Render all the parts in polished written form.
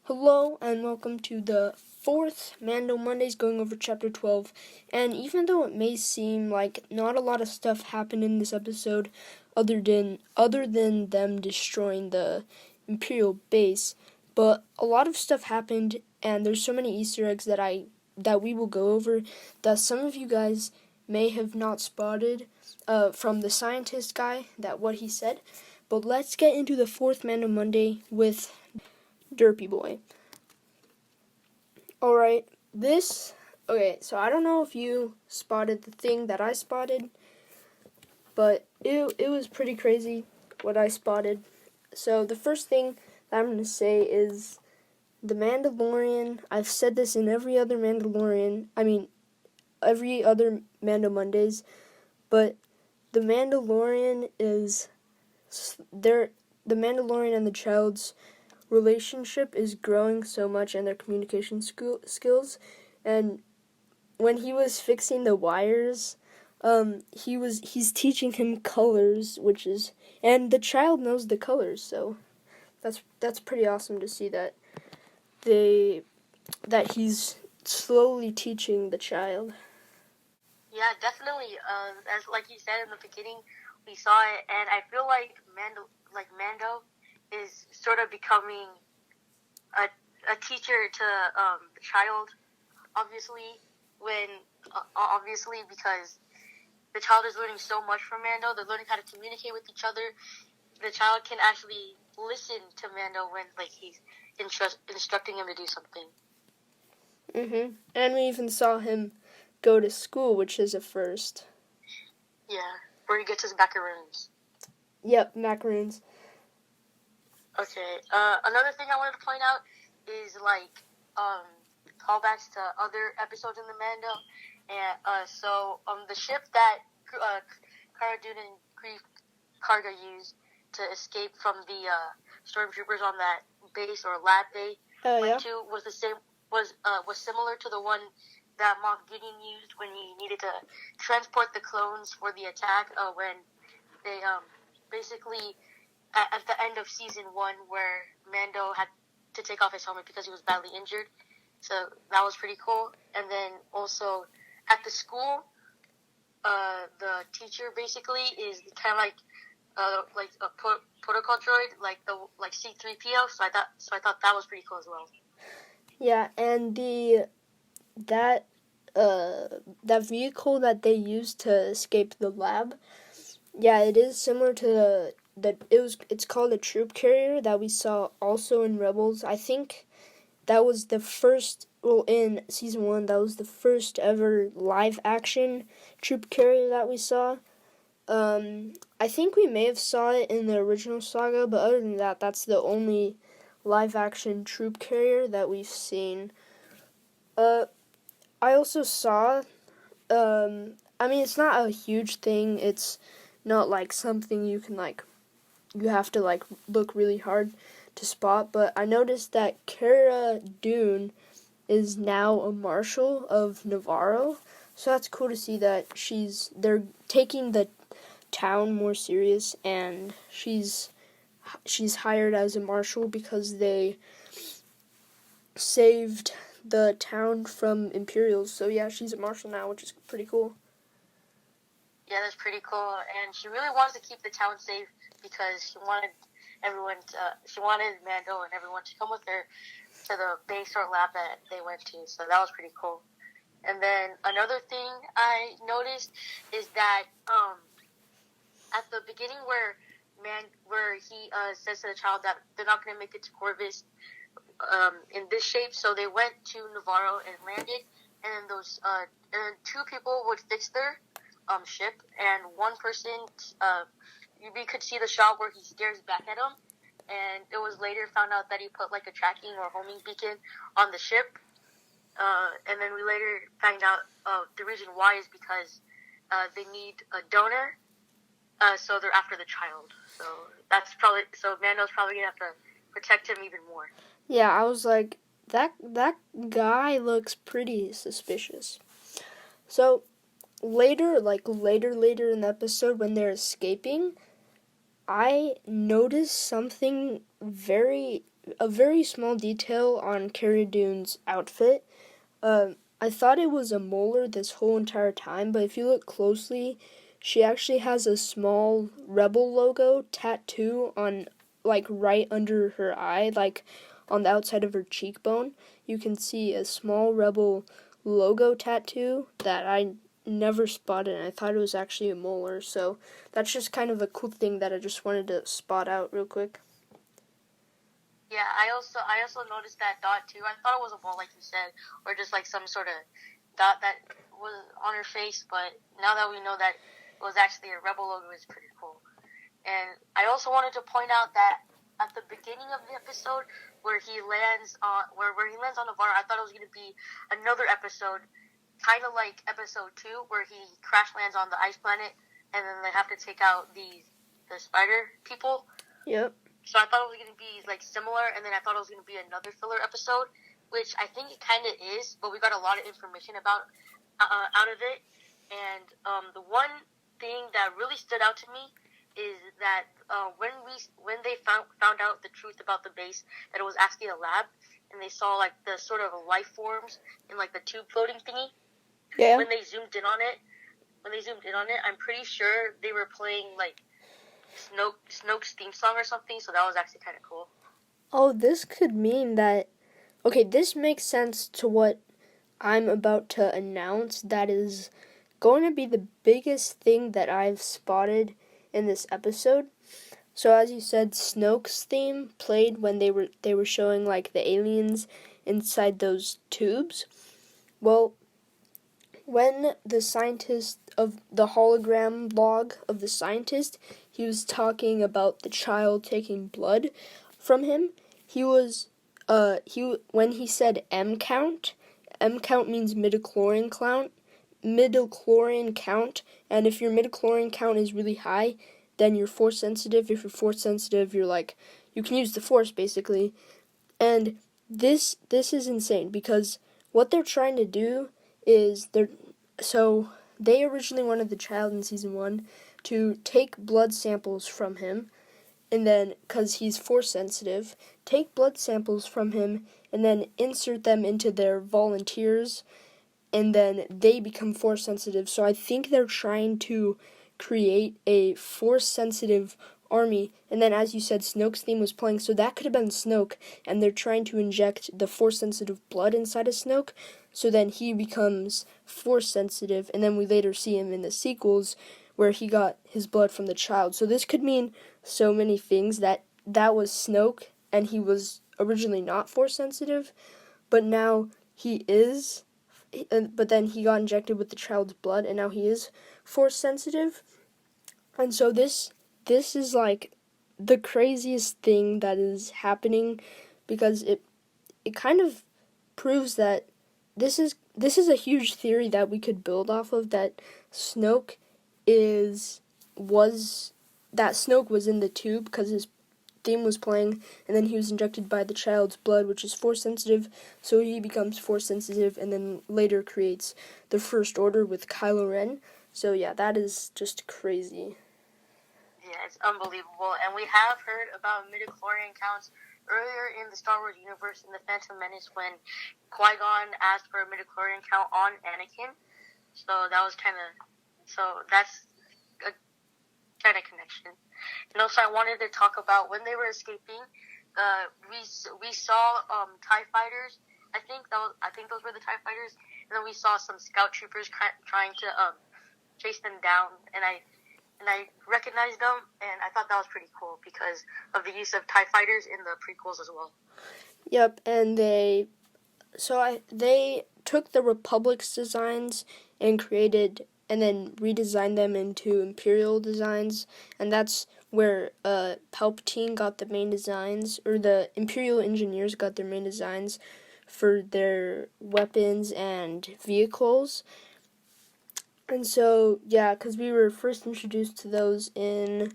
Hello and welcome to the fourth Mando Mondays, going over chapter 12. And even though it may seem like not a lot of stuff happened in this episode other than them destroying the Imperial base, but a lot of stuff happened, and there's so many Easter eggs that we will go over that some of you guys may have not spotted from the scientist guy, that what he said. But let's get into the fourth Mando Monday with Derpy Boy. Alright, so I don't know if you spotted the thing that I spotted, but it was pretty crazy what I spotted. So the first thing that I'm going to say is the Mandalorian. I've said this in every other Mando Mondays, but the Mandalorian and the child's relationship is growing so much, and their communication skills. And when he was fixing the wires, he's teaching him colors, and the child knows the colors, so that's pretty awesome to see that he's slowly teaching the child. Yeah, definitely. As like you said in the beginning, we saw it, and I feel like Mando is sort of becoming a teacher to the child. Obviously, because the child is learning so much from Mando, they're learning how to communicate with each other. The child can actually listen to Mando when he's instructing him to do something. And we even saw him go to school, which is a first. Yeah, where he gets his macaroons. Yep, macaroons. Okay, another thing I wanted to point out is callbacks to other episodes in the Mando, and the ship that Cara Dune and Greef Karga used to escape from the stormtroopers on that base or lab they went to was similar to the one that Moff Gideon used when he needed to transport the clones for the attack. When they basically at the end of season 1, where Mando had to take off his helmet because he was badly injured. So that was pretty cool. And then also at the school, the teacher basically is kind of like a protocol droid, like C-3PO. So I thought that was pretty cool as well. Yeah, and that vehicle that they used to escape the lab, yeah, it is similar to it's called a troop carrier that we saw also in Rebels. I think that was the first, in season 1, that was the first ever live action troop carrier that we saw. I think we may have saw it in the original saga, but other than that, that's the only live action troop carrier that we've seen. I also saw, it's not a huge thing. It's not like something you have to look really hard to spot, but I noticed that Cara Dune is now a marshal of Navarro, so that's cool to see that they're taking the town more serious, and she's hired as a marshal because they saved the town from Imperials. So yeah, she's a marshal now, which is pretty cool. Yeah, that's pretty cool, and she really wants to keep the town safe because she wanted Mando and everyone to come with her to the base or lab that they went to. So that was pretty cool. And then another thing I noticed is that at the beginning where he says to the child that they're not going to make it to Corvus in this shape, so they went to Navarro and landed, and and 2 people would fix their ship, and one person, we could see the shot where he stares back at him, and it was later found out that he put a tracking or homing beacon on the ship, and then we later find out the reason why is because they need a donor, so they're after the child. So Mando's probably gonna have to protect him even more. Yeah, I was like, that guy looks pretty suspicious. So later in the episode, when they're escaping, I noticed something very, a very small detail on Cara Dune's outfit. I thought it was a molar this whole entire time, but if you look closely, she actually has a small Rebel logo tattoo on, like, right under her eye, like on the outside of her cheekbone. You can see a small Rebel logo tattoo that I never spotted, and I thought it was actually a molar. So that's just kind of a cool thing that I just wanted to spot out real quick. Yeah, I also noticed that dot too. I thought it was a ball, like you said, or just like some sort of dot that was on her face. But now that we know that it was actually a Rebel logo, it's pretty cool. And I also wanted to point out that at the beginning of the episode, where he lands on Navarro, I thought it was going to be another episode, kind of like episode 2, where he crash lands on the ice planet, and then they have to take out the spider people. Yep. So I thought it was going to be like similar, and then I thought it was going to be another filler episode, which I think it kind of is, but we got a lot of information about out of it. And the one thing that really stood out to me is that when they found out the truth about the base, that it was actually a lab, and they saw like the sort of life forms in like the tube floating thingy. Yeah. When they zoomed in on it, I'm pretty sure they were playing like Snoke's theme song or something, so that was actually kind of cool. Oh, this could mean that... Okay, this makes sense to what I'm about to announce. That is going to be the biggest thing that I've spotted in this episode. So as you said, Snoke's theme played when they were showing like the aliens inside those tubes. Well, when the scientist of the hologram log of the scientist, he was talking about the child taking blood from him. When he said M count means midichlorian count, and if your midichlorian count is really high, then you're force sensitive. If you're force sensitive, you can use the force basically. And this is insane because what they're trying to do is they originally wanted the child in season 1 to take blood samples from him, and then, because he's force sensitive, take blood samples from him and then insert them into their volunteers, and then they become force sensitive. So I think they're trying to create a force sensitive army. And then, as you said, Snoke's theme was playing, so that could have been Snoke, and they're trying to inject the force sensitive blood inside of Snoke, so then he becomes force sensitive, and then we later see him in the sequels where he got his blood from the child. So this could mean so many things, that was Snoke and he was originally not force sensitive, but now he is, but then he got injected with the child's blood and now he is force sensitive. And so this is like the craziest thing that is happening, because it kind of proves that this is a huge theory that we could build off of, that Snoke was in the tube because his theme was playing, and then he was injected by the child's blood, which is force sensitive, so he becomes force sensitive and then later creates the First Order with Kylo Ren. So yeah, that is just crazy. Yeah, it's unbelievable. And we have heard about midichlorian counts earlier in the Star Wars universe in The Phantom Menace when Qui-Gon asked for a midichlorian count on Anakin. So that's a kind of connection. And also I wanted to talk about when they were escaping, we saw TIE fighters. I think those were the TIE fighters. And then we saw some scout troopers trying to chase them down, and I recognized them, and I thought that was pretty cool because of the use of TIE fighters in the prequels as well. Yep, and they took the Republic's designs and then redesigned them into Imperial designs, and that's where Palpatine got the main designs, or the Imperial engineers got their main designs for their weapons and vehicles. And so, yeah, because we were first introduced to those in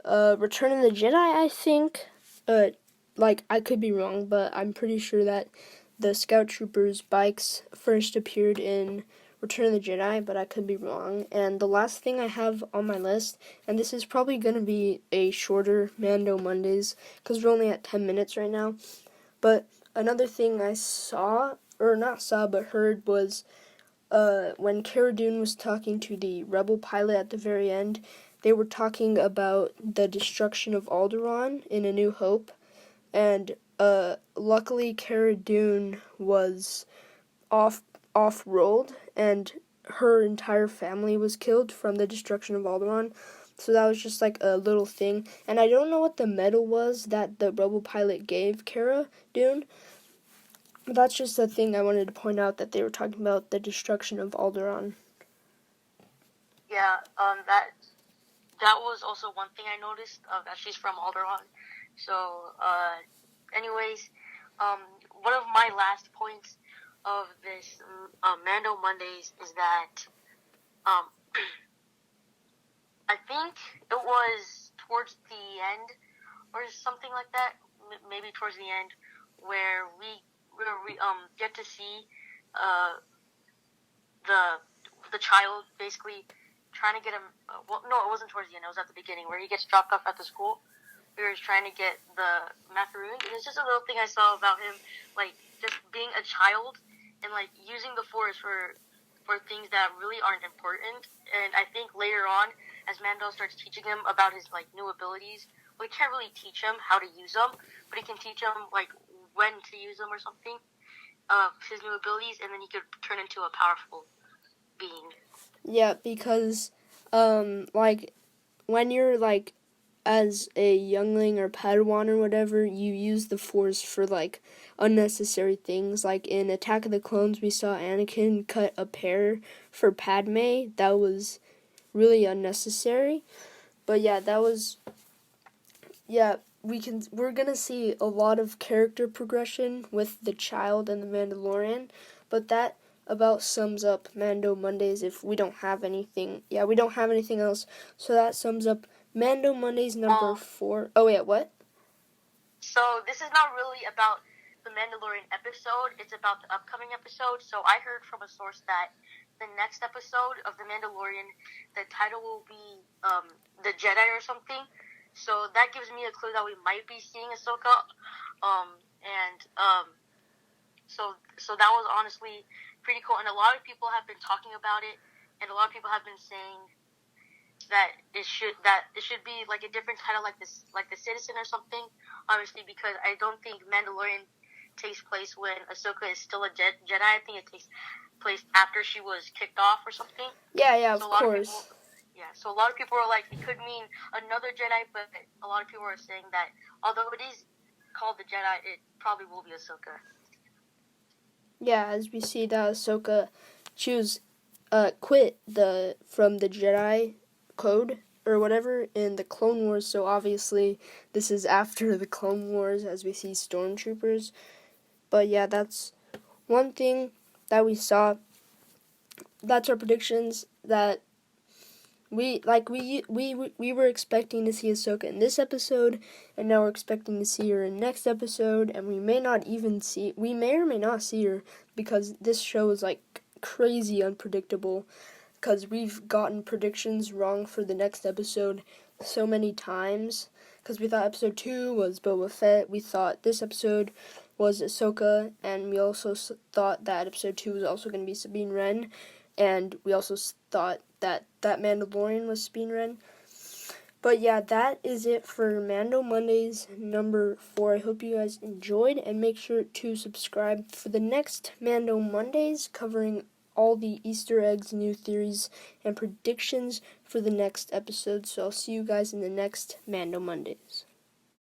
Return of the Jedi, I think. I could be wrong, but I'm pretty sure that the Scout Troopers' bikes first appeared in Return of the Jedi, but I could be wrong. And the last thing I have on my list, and this is probably going to be a shorter Mando Mondays, because we're only at 10 minutes right now, but another thing I saw, or not saw, but heard was when Cara Dune was talking to the rebel pilot at the very end, they were talking about the destruction of Alderaan in A New Hope, and luckily Cara Dune was off-rolled, and her entire family was killed from the destruction of Alderaan. So that was just like a little thing. And I don't know what the medal was that the rebel pilot gave Cara Dune. But that's just the thing I wanted to point out, that they were talking about the destruction of Alderaan. Yeah, that was also one thing I noticed, that she's from Alderaan. So, anyways, one of my last points of this Mando Mondays is that I think it was towards the end or something like that, maybe towards the end, where we get to see the child basically trying to get him. Well, no, it wasn't towards the end. It was at the beginning where he gets dropped off at the school. He was trying to get the macaroon, and it's just a little thing I saw about him, like just being a child and like using the Force for things that really aren't important. And I think later on, as Mando starts teaching him about his like new abilities, well, he can't really teach him how to use them, but he can teach him like when to use them or something, his new abilities, and then he could turn into a powerful being. Yeah, because like when you're like as a youngling or Padawan or whatever, you use the Force for like unnecessary things. Like in Attack of the Clones, we saw Anakin cut a pear for Padme. That was really unnecessary. But yeah, we're gonna see a lot of character progression with the child and the Mandalorian, but that about sums up Mando Mondays. If we don't have anything, we don't have anything else, so that sums up Mando Mondays number 4. Oh yeah, what? So this is not really about the Mandalorian episode, it's about the upcoming episode. So I heard from a source that the next episode of the Mandalorian, the title will be The Jedi or something. So that gives me a clue that we might be seeing Ahsoka. So that was honestly pretty cool. And a lot of people have been talking about it, and a lot of people have been saying that it should be like a different title, like this, like the Citizen or something. Obviously, because I don't think Mandalorian takes place when Ahsoka is still a Jedi. I think it takes place after she was kicked off or something. Yeah, of course. So a lot of people are like, it could mean another Jedi, but a lot of people are saying that although it is called the Jedi, it probably will be Ahsoka. Yeah, as we see that Ahsoka quit from the Jedi code or whatever in the Clone Wars, so obviously this is after the Clone Wars as we see stormtroopers. But yeah, that's one thing that we saw. That's our predictions that we were expecting to see Ahsoka in this episode, and now we're expecting to see her in next episode, and we may or may not see her, because this show is like crazy unpredictable, because we've gotten predictions wrong for the next episode so many times, because we thought episode 2 was Boba Fett, we thought this episode was Ahsoka, and we also thought that episode 2 was also going to be Sabine Wren, and we also thought that Mandalorian was Sabine Wren. But yeah, that is it for Mando Mondays number 4. I hope you guys enjoyed, and make sure to subscribe for the next Mando Mondays, covering all the Easter eggs, new theories, and predictions for the next episode. So I'll see you guys in the next Mando Mondays.